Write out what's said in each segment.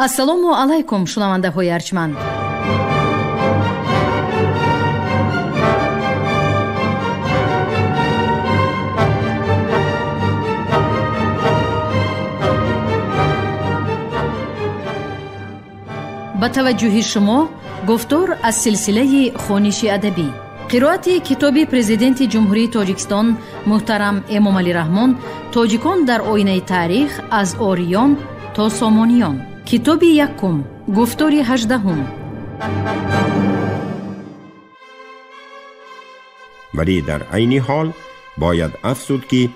ассалому алайкум шунавандаҳои арҷманд. ба таваҷҷӯҳи шумо гуфтор аз силсилаи хониши адабӣ. қироати китоби президенти ҷумҳурии Тоҷикистон муҳтарам Эмомалӣ Раҳмон «Тоҷикон дар оинаи таърих аз ориён то сомониён». китоби якум, гуфтори 18. ولی در عین حال باید افزود که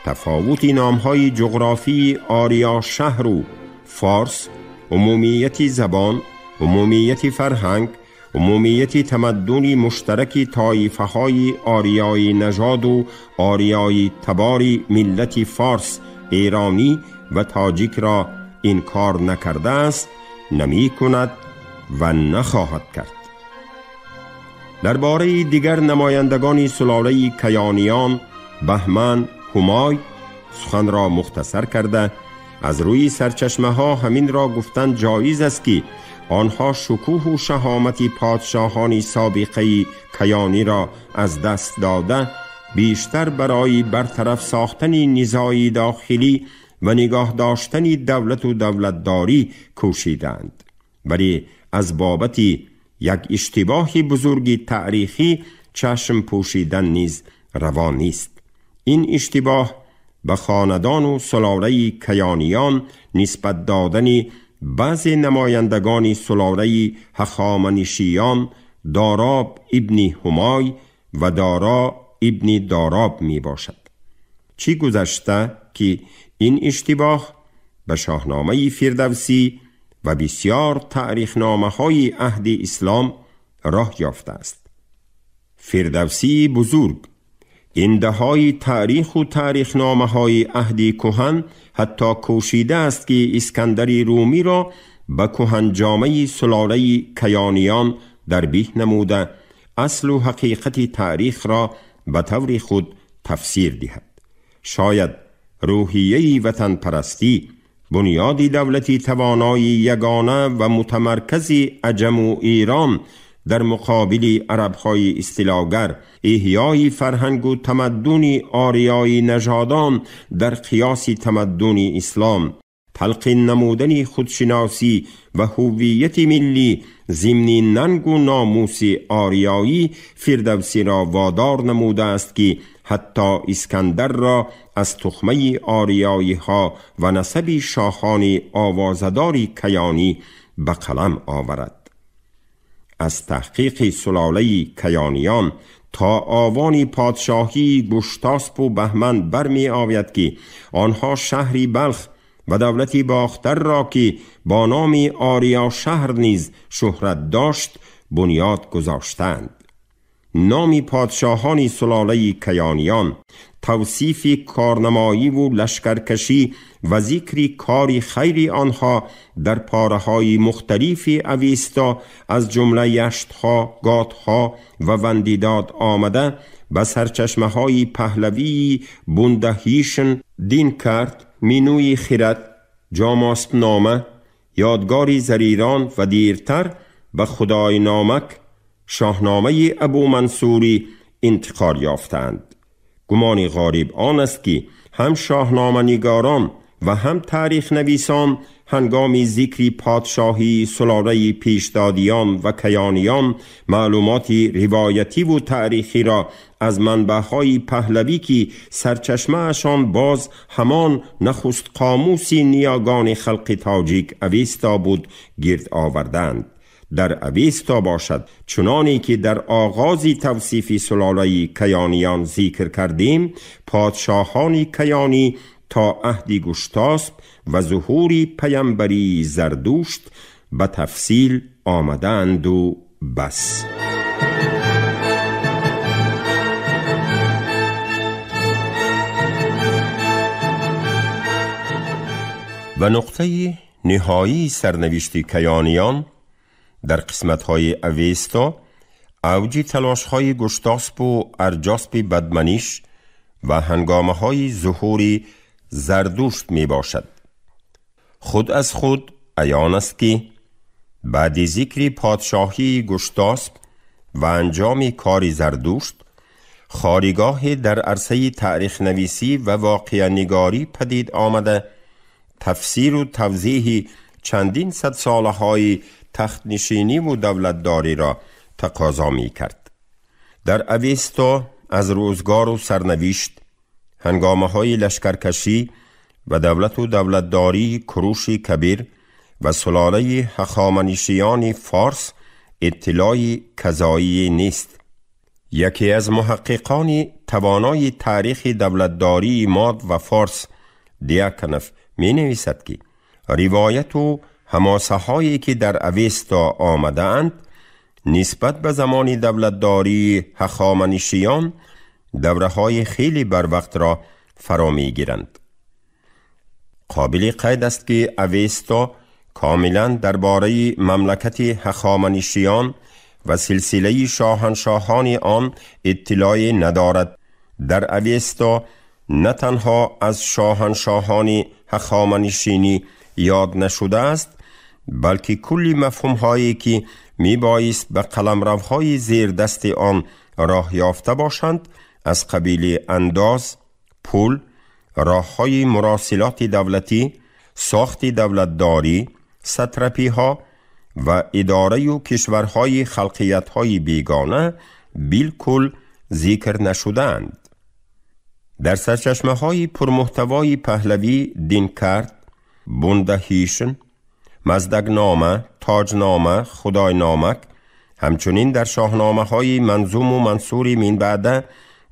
تفاوت نام‌های جغرافی آریا شهر و فارس، عمومیت زبان، عمومیت فرهنگ، عمومیت تمدن مشترک طایفه‌های آریای نژاد و آریای تبار ملت فارس، ایرانی و تاجیک را انکار نکرده است، نمی کند و نخواهد کرد. درباره دیگر نمایندگان سلاله کیانیان، بهمن، همای سخن را مختصر کرده از روی سرچشمه ها همین را گفتن جایز است که آنها شکوه و شهامت پادشاهان سابقه کیانی را از دست داده بیشتر برای برطرف ساختن نزاعی داخلی و نگاه داشتن دولت و دولتداری کوشیدند، ولی از بابت یک اشتباه بزرگ تاریخی چشم پوشیدن نیز روا نیست. این اشتباه به خاندان و سلاله کیانیان نسبت دادن بعضی نمایندگان سلاله هخامنشیان داراب ابن همای و دارا ابن داراب می باشد. چی گذشته که این اشتباه به شاهنامه فردوسی و بسیار تاریخنامه های عهد اسلام راه یافته است. فردوسی بزرگ اندهای تاریخ و تاریخنامه های عهد کهن حتی کوشیده است که اسکندر رومی را به کهنجامه سلاله کیانیان دربیه نموده اصل و حقیقت تاریخ را به طور خود تفسیر دهد. شاید روحیه وطن پرستی، بنیاد دولتی توانای یگانه و متمرکز عجم و ایران در مقابل عرب‌های استیلاگر، احیای فرهنگ و تمدن آریای نژادان در قیاس تمدن اسلام، تلقین نمودن خودشناسی و هویت ملی ضمن ننگ و ناموس آریایی فردوسی را وادار نموده است که حتی اسکندر را از تخمه آریایی ها و نسب شاهان آوازدار کیانی به قلم آورد. از تحقیق سلاله کیانیان تا آوان پادشاهی گشتاسپ و بهمن برمی آید که آنها شهری بلخ و دولتی باختر را که با نام آریا شهر نیز شهرت داشت بنیاد گذاشتند. نام پادشاهان سلاله کیانیان، توصیف کارنمایی و لشکرکشی و ذکر کار خیر آنها در پاره‌های مختلف اویستا از جمله یشت‌ها، گات‌ها و وندیداد آمده به سرچشمه‌های پهلوی بندهیشن دین کرد، مینوی خرد، جاماسب نامه، یادگاری زریران و دیرتر به خدای نامک، شاهنامه ابو منصوری انتقال یافتند. گمان غالب آن است که هم شاهنامه نگاران و هم تاریخ نویسان هنگام ذکر پادشاهی سلاله پیشدادیان و کیانیان معلومات روایتی و تاریخی را از منبع‌های پهلوی که سرچشمه اشان باز همان نخست قاموس نیاگان خلق تاجیک اویستا بود گرد آوردند. در اویستا باشد چنانی که در آغاز توصیف سلاله کیانیان ذکر کردیم، پادشاهان کیانی تا عهد گشتاسپ و ظهور پیامبری زردوشت به تفصیل آمدند و بس. و نقطه نهایی سرنوشت کیانیان در قسمت‌های اویستا اوج تلاش‌های گشتاسپ و ارجاسپ بدمنیش و هنگامه‌های ظهور زردوشت می باشد. خود از خود عیان است که بعد ذکر پادشاهی گشتاسپ و انجام کار زردشت، خاریگاه در عرصه تاریخ نویسی و واقعه نگاری پدید آمده، تفسیر و توضیح چندین صد سالهای تخت نشینی و دولتداری را تقاضا می کرد. در اوستا از روزگار و سرنوشت، هنگامه های لشکرکشی و دولت و دولتداری کروش کبیر و سلاله هخامنشیان فارس اطلاعی کذایی نیست. یکی از محققان توانای تاریخ دولتداری ماد و فارس، دیاکنف، می نویسد که روایت و حماسه هایی که در اوستا آمده اند نسبت به زمان دولتداری هخامنشیان دوره های خیلی بر وقت را فرا می گیرند. قابل قید است که اوستا کاملا درباره مملکت هخامنشیان و سلسله شاهنشاهان آن اطلاعی ندارد. در اوستا نه تنها از شاهنشاهان هخامنشینی یاد نشده است، بلکه کلی مفهوم هایی که می بایست به قلمروهای زیر دست آن راه یافته باشند از قبیل انداز، پول، راه های مراسلات دولتی، ساخت دولتداری، ساتراپی ها و اداره و کشورهای خلقیت های بیگانه بالکل ذکر نشدند. در سرچشمه های پرمحتوای پهلوی دینکارت، بوندهیشن، مزدگنامه، تاجنامه، خداینامک، همچنین در شاهنامه های منظوم و منصور من بعده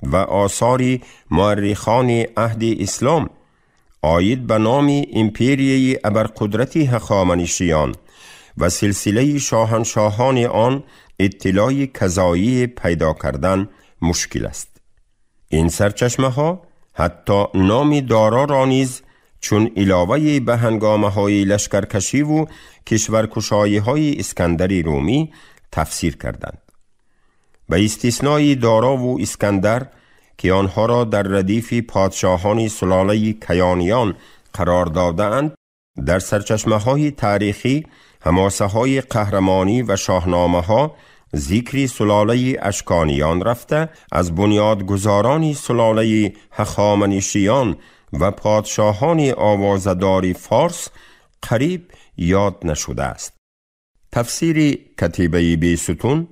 و آثار مورخان عهد اسلام آید به نام امپریه ابرقدرت هخامنشیان و سلسله شاهنشاهان آن اطلاع کذایی پیدا کردن مشکل است. این سرچشمه ها حتی نام دارا را نیز چون علاوه به هنگامه های لشکرکشی و کشورکشایی های اسکندر رومی تفسیر کردند. به استثنای دارا و اسکندر که آنها را در ردیف پادشاهان سلاله کیانیان قرار دادند، در سرچشمه های تاریخی، حماسه های قهرمانی و شاهنامه ها ذکر سلاله اشکانیان رفته، از بنیادگذاران سلاله هخامنشیان و پادشاهان آوازدار فارس قریب یاد نشده است. تفسیر کتیبه بیستون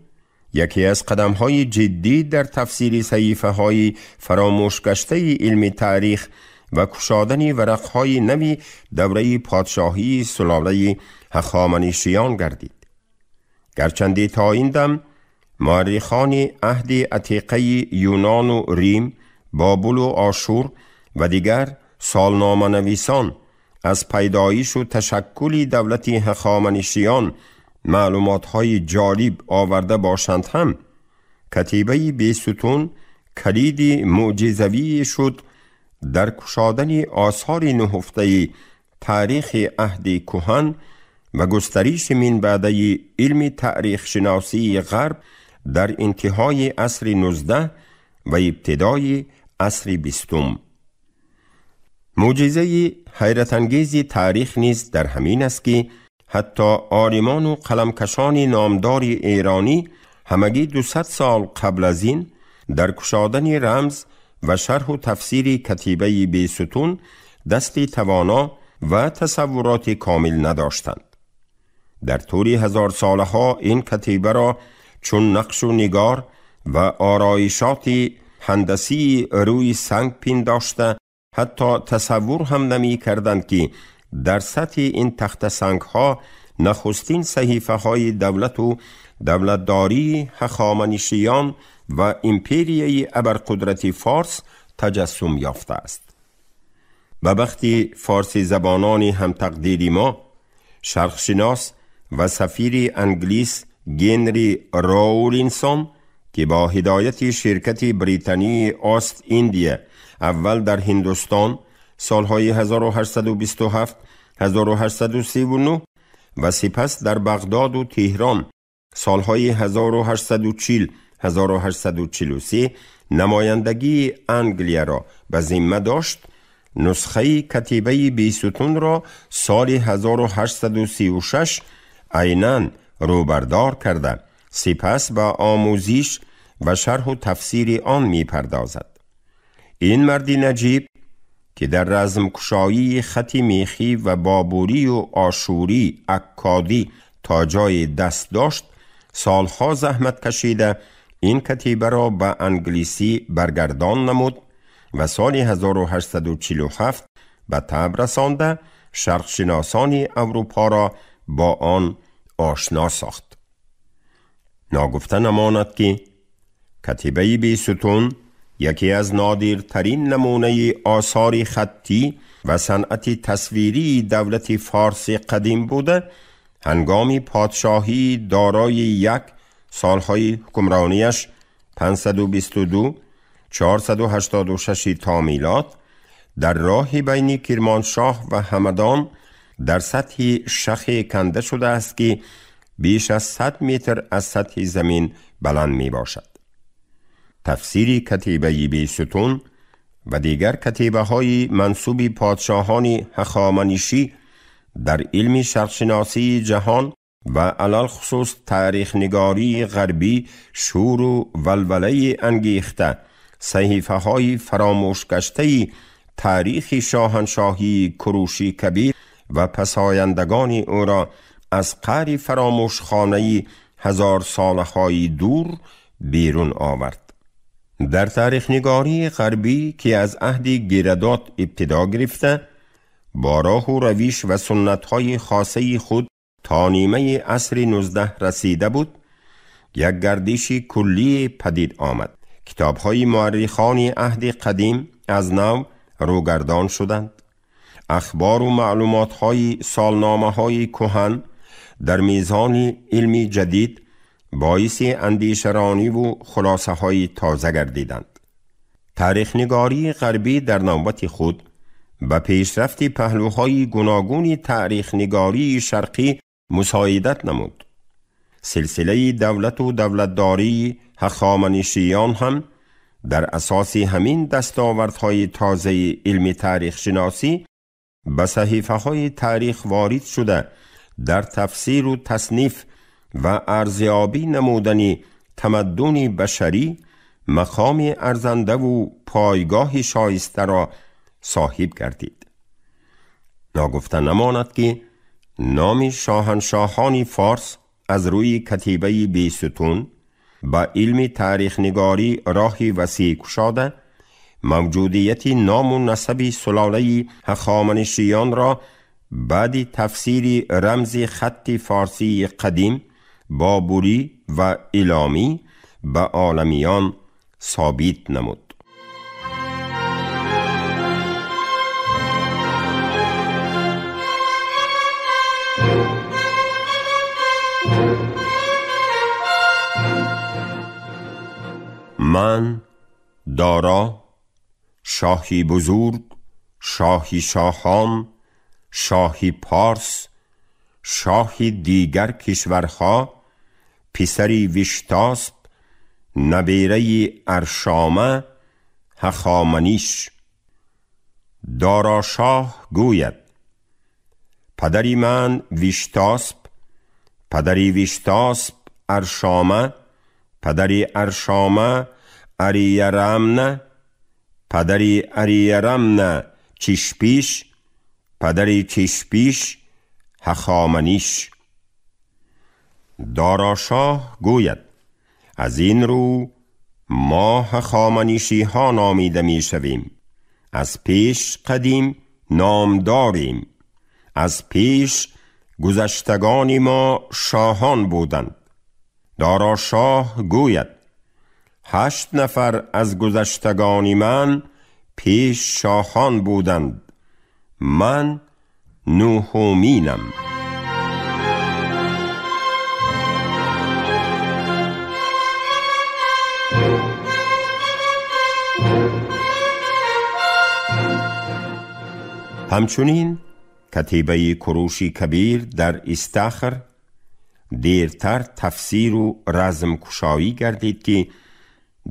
یکی از قدم‌های جدی در تفسیر صحیفه‌های فراموش گشته علم تاریخ و کشادن ورق‌های نوی دوره پادشاهی سلاله هخامنشیان گردید. گرچند تا این دم مورخان عهد عتیقه یونان و ریم، بابل و آشور و دیگر سالنامه نویسان از پیدایش و تشکل دولت هخامنشیان معلومات‌های جالب آورده باشند هم، کتیبه بیستون کلید معجزوی شد در کشادن آثار نهفته تاریخ عهد کهن و گسترش من بعده علم تاریخ شناسی غرب در انتهای عصر 19 و ابتدای عصر 20. معجزه حیرت انگیز تاریخ نیز در همین است که حتی عالمان و قلمکشان نامدار ایرانی همگی 200 سال قبل از این در کشادن رمز و شرح و تفسیر کتیبه بیستون دستی توانا و تصورات کامل نداشتند. در طول 1000 ساله ها این کتیبه را چون نقش و نگار و آرایشات هندسی روی سنگ پنداشته حتی تصور هم نمی کردند که در سطح این تخت سنگ ها نخستین صحیفه های دولت و دولتداری هخامنشیان و امپریه ابرقدرت فارس تجسم یافته است. و وقتی فارسی زبانان هم تقدیری ما، شرقشناس و سفیر انگلیس گنری راولینسون که با هدایت شرکت بریتانی آست ایندیا اول در هندوستان سالهای 1827 1839 و سپس در بغداد و تهران سالهای 1840 1843 نمایندگی انگلیا را به ذمه داشت، نسخه کتیبه بیستون را سال 1836 عیناً روبردار کرده، سپس به آموزش و شرح و تفسیر آن می پردازد. این مرد نجیب که در رزمکشایی خط میخی و بابوری و آشوری اکادی تا جای دست داشت، سالها زحمت کشیده این کتیبه را به انگلیسی برگردان نمود و سال 1847 به طبع رسانده شرقشناسان اروپا را با آن آشنا ساخت. ناگفته نماند که کتیبه بیستون یکی از نادرترین نمونه آثار خطی و صنعت تصویری دولت فارس قدیم بوده، هنگامی پادشاهی دارای یک سالهای حکمرانیش 522 486 تا میلاد در راه بین کرمانشاه و همدان در سطح شخ کنده شده است که بیش از 100 متر از سطح زمین بلند می باشد. تفسیر کتیبه بیستون و دیگر کتیبه های منسوب پادشاهان هخامنشی در علم شرقشناسی جهان و علل خصوص تاریخ نگاری غربی شور و ولوله انگیخته صحیفه های فراموش گشته تاریخ شاهنشاهی کوروش کبیر و پسایندگان او را از قعر فراموش خانه 1000 ساله های دور بیرون آورد. در تاریخ نگاری غربی که از عهد گیردات ابتدا گرفته، با راه و روش و سنت های خاصه خود تا نیمه عصر 19 رسیده بود، یک گردش کلی پدید آمد. کتاب های مورخان عهد قدیم از نو روگردان شدند. اخبار و معلومات های سالنامه های کهن در میزان علمی جدید باعث اندیشرانی و خلاصه های تازه گردیدند. تاریخ نگاری غربی در نوبت خود به پیشرفت پهلوهای گوناگون تاریخ نگاری شرقی مساعدت نمود. سلسله دولت و دولتداری هخامنشیان هم در اساس همین دستاوردهای تازه علم تاریخ شناسی به صحیفه های تاریخ وارد شده در تفسیر و تصنیف و ارزیابی نمودنی تمدن بشری مقام ارزنده و پایگاه شایسته را صاحب گردید. ناگفته نماند که نام شاهنشاهان فارس از روی کتیبه بیستون با علم تاریخ نگاری راهی وسیع گشاده، موجودیت نام و نسب سلاله هخامنشیان را بعد تفسیر رمز خط فارسی قدیم بابوری و ایلامی به عالمیان ثابت نمود. من دارا، شاهی بزرگ، شاهی شاهان، شاهی پارس، شاهی دیگر کشورها، پسری وشتاسپ، نبیره ارشامه، هخامنیش. دارا شاه گوید: پدری من وشتاسپ، پدری وشتاسپ ارشامه، پدری ارشامه اریرمنه، پدری اریرمنه چشپیش، پدری چشپیش هخامنیش. دارا شاه گوید: از این رو ما هخامنشی ها نامیده می شویم. از پیش قدیم نام داریم. از پیش گذشتگان ما شاهان بودند. دارا شاه گوید: 8 نفر از گذشتگان من پیش شاهان بودند. من 9مینم. همچنین کتیبه کوروش کبیر در استخر دیرتر تفسیر و رزمکشایی گردید که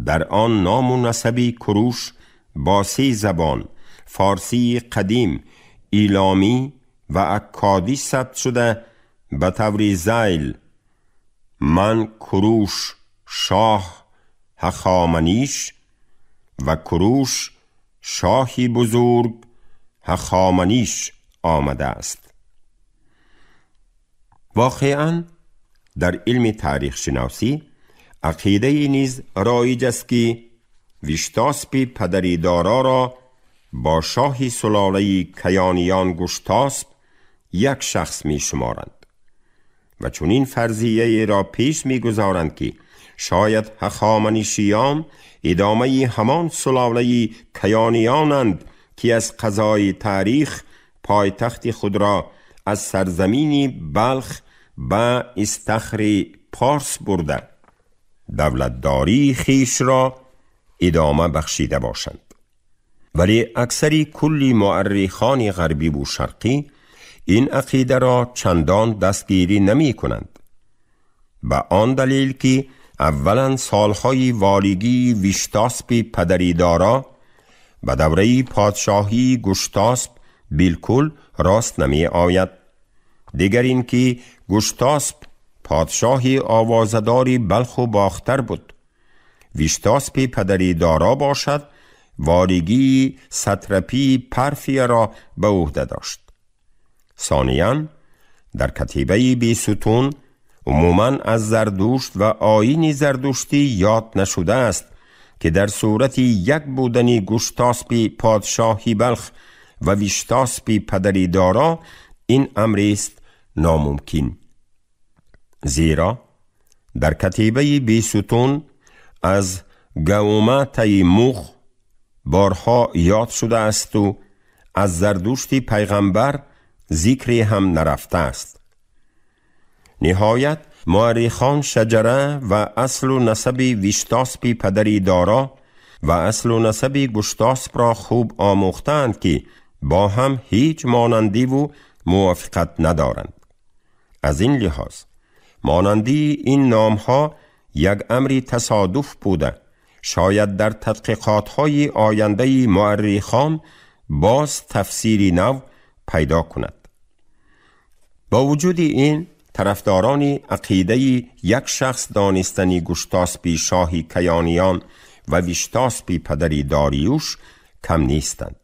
در آن نام و نسب کوروش با 3 زبان فارسی قدیم، ایلامی و اکادی ثبت شده به طور ذیل: من کروش شاه هخامنیش و کروش شاهی بزرگ هخامنیش آمده است. واقعاً در علم تاریخ شناسی عقیده نیز رایج است که ویشتاسپ پدری دارا را با شاهی سلاله کیانیان گشتاسپ یک شخص می شمارند و چنین فرضیه را پیش می گذارند که شاید هخامنشیان ادامه همان سلاله کیانیانند که از قضای تاریخ پایتخت خود را از سرزمین بلخ به استخر پارس برده دولتداری خیش را ادامه بخشیده باشند. ولی اکثری کلی مورخان غربی و شرقی این عقیده را چندان دستگیری نمی کنند، به آن دلیل که اولا سالهای والیگی ویشتاسپ پدری دارا به دوره پادشاهی گشتاسپ بالکل راست نمی آید. دیگر این که گشتاسپ پادشاهی آوازداری بلخ و باختر بود. ویشتاسپ پدری دارا باشد والیگی سترپی پرفیا را به عهده داشت. ثانیاً در کتیبه بیستون عموماً از زردشت و آیین زردشتی یاد نشده است که در صورت یک بودنی گشتاسپ پادشاهی بلخ و ویشتاسپ پدری دارا این امر است ناممکن. زیرا در کتیبه بیستون از گومه تیموخ بارها یاد شده است و از زردشت پیغمبر ذکری هم نرفته است. نهایت مورخان شجره و اصل و نسب ویشتاسپ پدری دارا و اصل و نسب گشتاسپ را خوب آموختند که با هم هیچ مانندی و موافقت ندارند. از این لحاظ مانندی این نامها یک امری تصادف بوده، شاید در تحقیقات‌های آینده مورخان باز تفسیری نو پیدا کند. با وجود این طرفداران عقیده یک شخص دانستنی گشتاسپ شاهی کیانیان و ویشتاسپ پدری داریوش کم نیستند.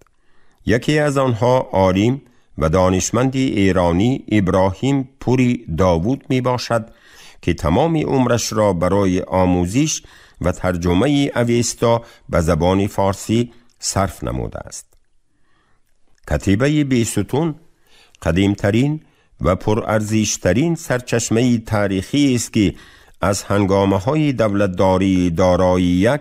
یکی از آنها عالم و دانشمند ایرانی ابراهیم پوری داوود می باشد که تمام عمرش را برای آموزش و ترجمه اوستا به زبان فارسی صرف نموده است. کتیبه بیستون قدیمترین و پرارزشترین سرچشمه تاریخی است که از هنگامه‌های دولتداری دارایی یک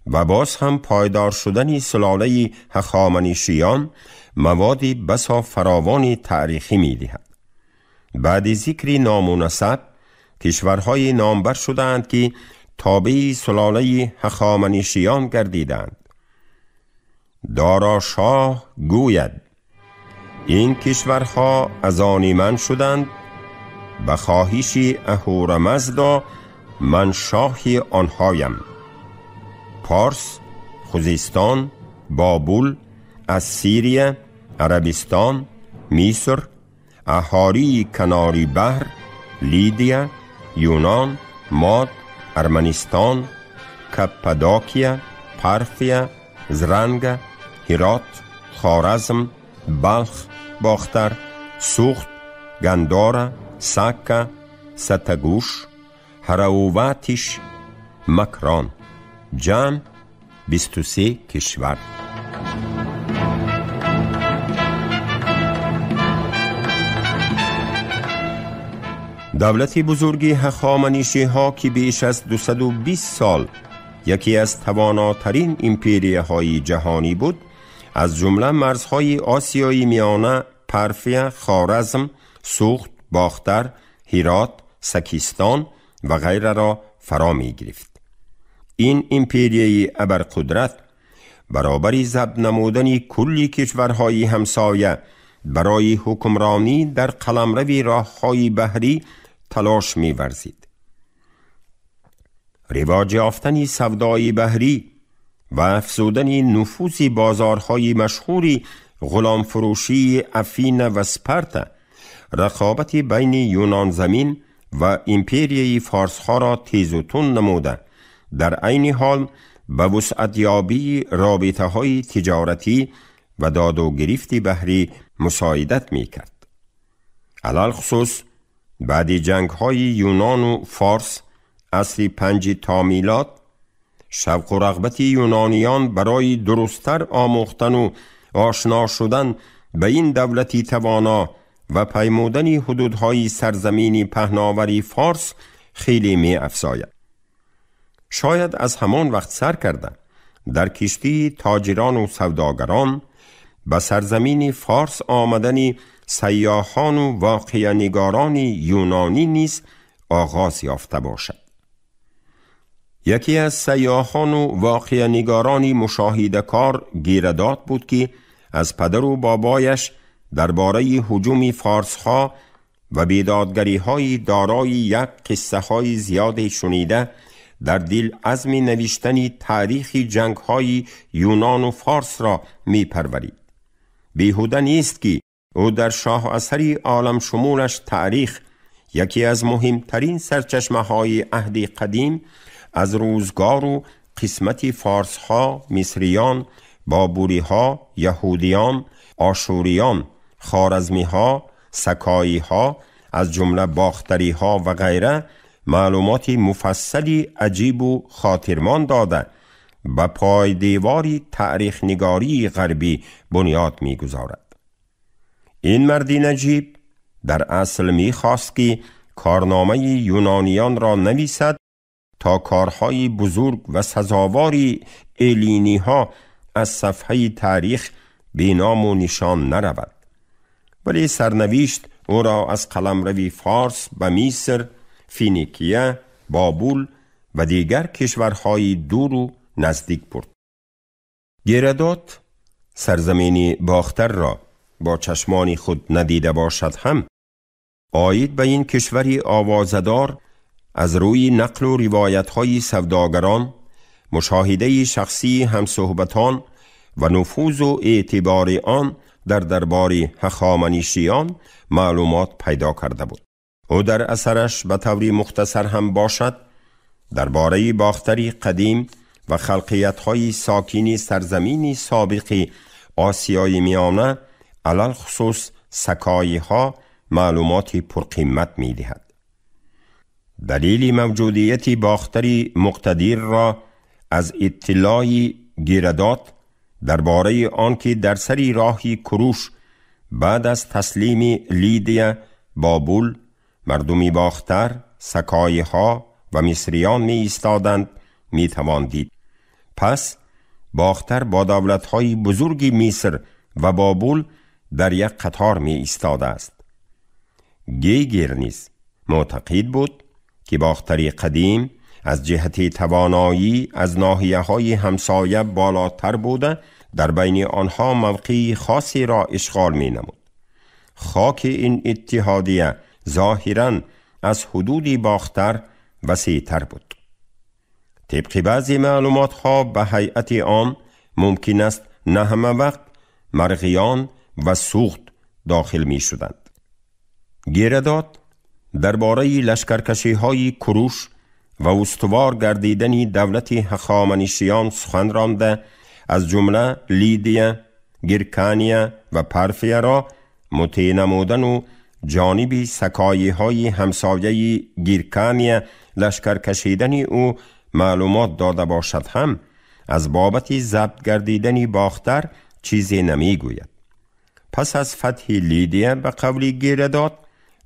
و باز هم پایدار شدن سلاله هخامنشیان موادی بسا فراوان تاریخی می دهد. بعد ذکر نام و نسب کشورهای نامبر شدند که تابع سلاله هخامنشیان گردیدند. دارا شاه گوید این کشورها از آن من شدند، به خواهش اهورامزدا من شاه آنهایم. پارس، خوزستان، بابل، اسیریه، عربستان، مصر، اهاری کناری بحر، لیدیا، یونان، ماد، ارمنستان، کپادوکیا، پارفیا، زرنگ، هرات، خوارزم، بلخ، باختر، سوخت، گندارا، ساکا، ستگوش، هراواتش، مکران. جمع 23 کشور. دولت بزرگی هخامنشی ها که بیش از 220 سال یکی از تواناترین امپریه های جهانی بود، از جمله مرزهای آسیای میانه، پرفیا، خوارزم، سوخت، باختر، هرات، سکستان و غیره را فرا می گرفت. این امپریه ابرقدرت برابر ضبط نمودن کلی کشورهای همسایه برای حکمرانی در قلمرو راههای بحری تلاش می ورزید. رواج یافتن سودای بحری و افزودن نفوذ بازارهای مشهوری غلام فروشی افین و اسپارتا، رقابت بین یونان زمین و امپریای فارس‌ها را تیز و تند نموده، در عین حال به وسعت‌یابی رابطه‌های تجارتی و داد و گرفت بحری مساعدت می‌کرد. علل خصوص بعد جنگ‌های یونان و فارس عصر 5 تا میلاد، شوق و رغبت یونانیان برای درست‌تر آموختن و آشنا شدن به این دولتی توانا و پیمودن حدودهای سرزمینی پهناوری فارس خیلی می افزاید. شاید از همان وقت سر کرده در کشتی تاجران و سوداگران به سرزمین فارس آمدن سیاحان و واقعه نگاران یونانی نیز آغاز یافته باشد. یکی از سیاحان و واقعه نگارانی مشاهده کار گیرداد بود که از پدر و بابایش درباره هجوم فارس‌ها و بیدادگری‌های دارای یک قصه‌های زیاد شنیده در دل عزم نوشتن تاریخ جنگ‌های یونان و فارس را می‌پرورید. بیهوده نیست که او در شاه اثری عالم شمولش تاریخ، یکی از مهمترین سرچشمه‌های عهد قدیم، از روزگار و قسمت فارس‌ها، مصریان، بابوری‌ها، یهودیان، آشوریان، خوارزمی‌ها، سکایی‌ها، از جمله باختری‌ها و غیره معلومات مفصلی عجیب و خاطرمان داده به پای دیواری تاریخ نگاری غربی بنیاد می‌گذارد. این مرد نجیب در اصل می‌خواست که کارنامه یونانیان را نویسد تا کارهای بزرگ و سزاواری الینی‌ها از صفحه تاریخ بی نام و نشان نرود، ولی سرنوشت او را از قلمرو فارس به مصر، فینیکیه، بابل و دیگر کشورهای دور و نزدیک برد. گیرداد سرزمینی باختر را با چشمان خود ندیده باشد هم آید به این کشوری آوازدار از روی نقل و روایت‌های سوداگران، مشاهده شخصی همصحبتان و نفوذ و اعتبار آن در دربار هخامنشیان معلومات پیدا کرده بود. او در اثرش به طوری مختصر هم باشد درباره باختری قدیم و خلقیت‌های ساکنی سرزمینی سابقی آسیای میانه، علل خصوص سکایی‌ها، معلومات پرقیمت می‌دهد. دلیل موجودیت باختری مقتدر را از اطلاع گیرداد درباره آنکه در سری راهی کروش بعد از تسلیم لیدیا، بابل، مردمی باختر، سکایی‌ها و مصریان می ایستادند می توان دید. پس باختر با دولت‌های بزرگ مصر و بابل در یک قطار می ایستاده است. گیگر نیز معتقد بود که باختری قدیم از جهت توانایی از ناحیه‌های همسایه بالاتر بوده، در بین آنها موقعی خاصی را اشغال می نمود. خاک این اتحادیه ظاهراً از حدود باختر وسیع‌تر بود. طبق بعضی معلومات ها به هیئت آن ممکن است نه همه وقت مرغیان و سوخت داخل می شدند. گیرداد درباره لشکرکشی های کروش و استوار گردیدن دولت هخامنشیان سخن رانده، از جمله لیدیا، گیرکانیا و پرفیا را مطیع نمودن و جانب سکایی های همسایه گیرکانیا لشکر کشیدن او معلومات داده باشد هم از بابت ضبط گردیدن باختر چیزی نمی گوید. پس از فتح لیدیا به قول گیرداد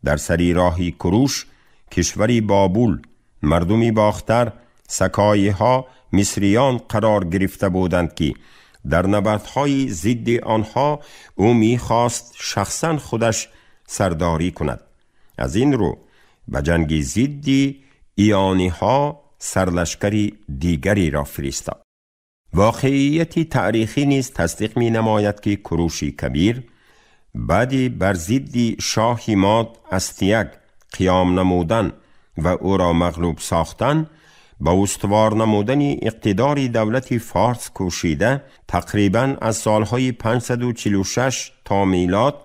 در سری راهی کروش، کشوری بابل، مردمی باختر، سکایی ها، مصریان قرار گرفته بودند که در نبردهای ضد آنها او می‌خواست شخصا خودش سرداری کند. از این رو به جنگ ضد ایانی ها سرلشکری دیگری را فرستاد. واقعیت تاریخی نیز تصدیق می نماید که کروشی کبیر بعد بر ضد شاه ماد استیگ قیام نمودن و او را مغلوب ساختن، با استوار نمودن اقتدار دولت فارس کوشیده تقریباً از سالهای 546 تا میلاد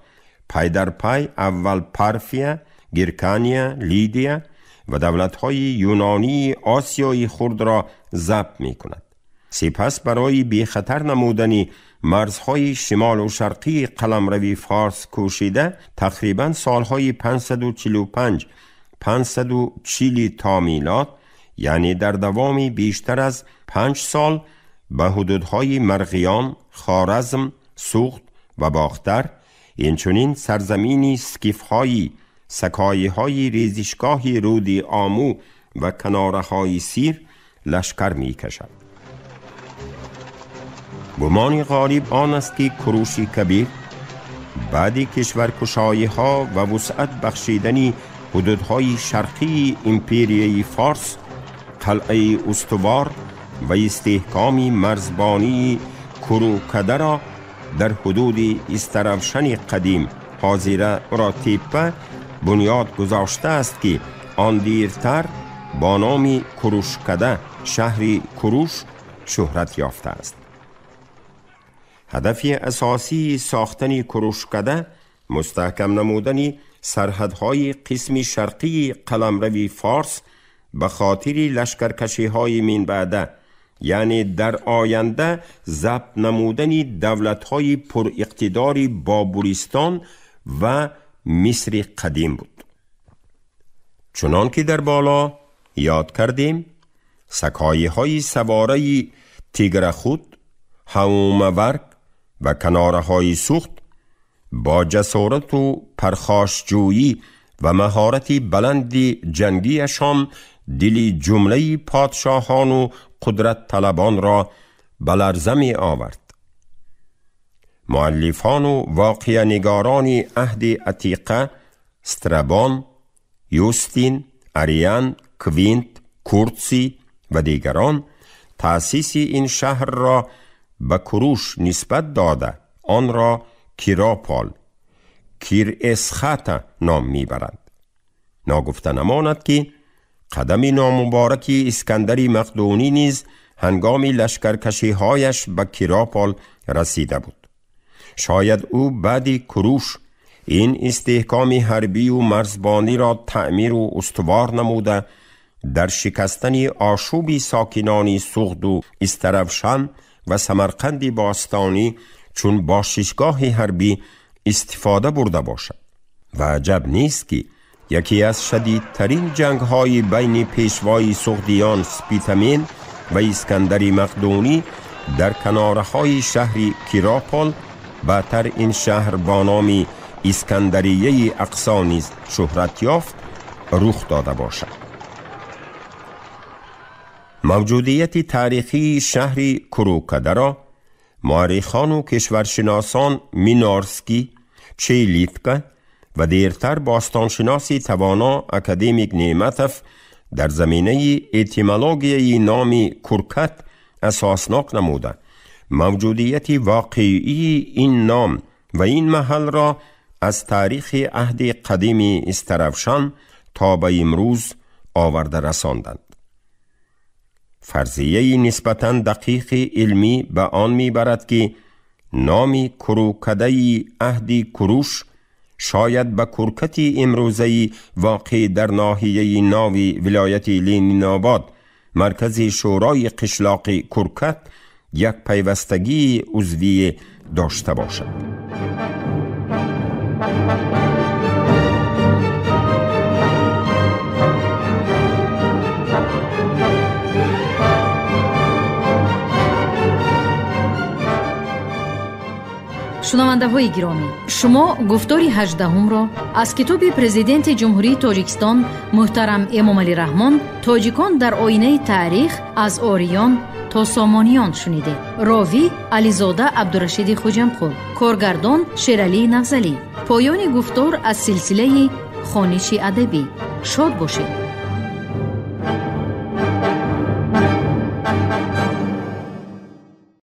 پی در پی اول پرفیه، گیرکانیا، لیدیا و دولت‌های یونانی آسیای خرد را ضبط می‌کند. سپس برای بی خطر نمودن مرزهای شمال و شرقی قلمرو فارس کوشیده تقریباً سالهای 540 تا میلاد، یعنی در دوامی بیشتر از 5 سال، به حدودهای مرغیان، خوارزم، سوخت و باختر، اینچنین سرزمینی سکیف‌هایی، سکایه‌های ریزشگاه رود آمو و کناره‌های سیر لشکر می‌کشد. گمان غالب آن است که کوروش کبیر بعد کشورکشایی‌ها و وسعت بخشیدن حدودهای شرقی امپریای فارس، قلعه استوار و استحکام مرزبانی کروکده را در حدود استرافشن قدیم حاضره را تیپه بنیاد گذاشته است که آن دیرتر با نام کروشکده شهر کروش شهرت یافته است. هدف اساسی ساختن کروشکده مستحکم نمودن سرحدهای قسم شرقی قلمرو فارس به خاطر لشکرکشی‌های من بعده، یعنی در آینده ضبط نمودن دولت‌های پر اقتدار بابلیستان و مصر قدیم بود. چنان که در بالا یاد کردیم، سکایه‌های سواره تیگرخود، هومورک و کناره‌های سوخت با جسارت و پرخاشجویی و مهارت بلند جنگیشان دل جمله پادشاهان و قدرت طلبان را به لرزه می آورد. مؤلفان و واقعه نگاران عهد عتیقه استرابان، یوستین، اریان، کوینت، کورتسی و دیگران تأسیس این شهر را به کروش نسبت داده آن را کیراپال، کیر اسخاتا نام میبرند. ناگفته نماند که قدم نامبارک اسکندر مقدونی نیز هنگام لشکرکشی‌هایش به کیراپال رسیده بود. شاید او بعد کروش این استحکام حربی و مرزبانی را تعمیر و استوار نموده در شکستن آشوب ساکنان سغد و استرافشان و سمرقند باستانی چون باششگاه حربی استفاده برده باشد. و عجب نیست که یکی از شدیدترین جنگ‌های بین پیشوای سغدیان سپیتامین و اسکندر مقدونی در کناره‌های شهر کیراپال، بعدتر این شهر با نام اسکندریه اقصی نیز شهرت یافت، رخ داده باشد. موجودیت تاریخی شهر کروکده را مورخان و کشورشناسان مینارسکی، چیلیتکه و دیرتر باستانشناسی توانا اکادمیک نیمتف در زمینه اتیمولوژی نام کرکت اساسناک نموده. موجودیت واقعی این نام و این محل را از تاریخ عهد قدیم استرافشان تا به امروز آورده رساندند. فرضیه نسبتاً دقیق علمی به آن میبرد که نام کروکده عهد کروش شاید به کرکت امروزی واقع در ناحیه ناوی ولایت لنین‌آباد، مرکز شورای قشلاق کرکت، یک پیوستگی عضوی داشته باشد. شنونده های گرامی، شما گفتاری 18 را از کتاب پرزیدنت جمهوری تاجیکستان محترم امامعلی رحمان تاجیکان در آینه تاریخ از آریان تا سامانیان شنیده. راوی علیزاده عبدالرشید خوجمخور، کارگردان شیرعلی نفضلی. پایان گفتار از سلسله خوانش ادبی. شاد باشید.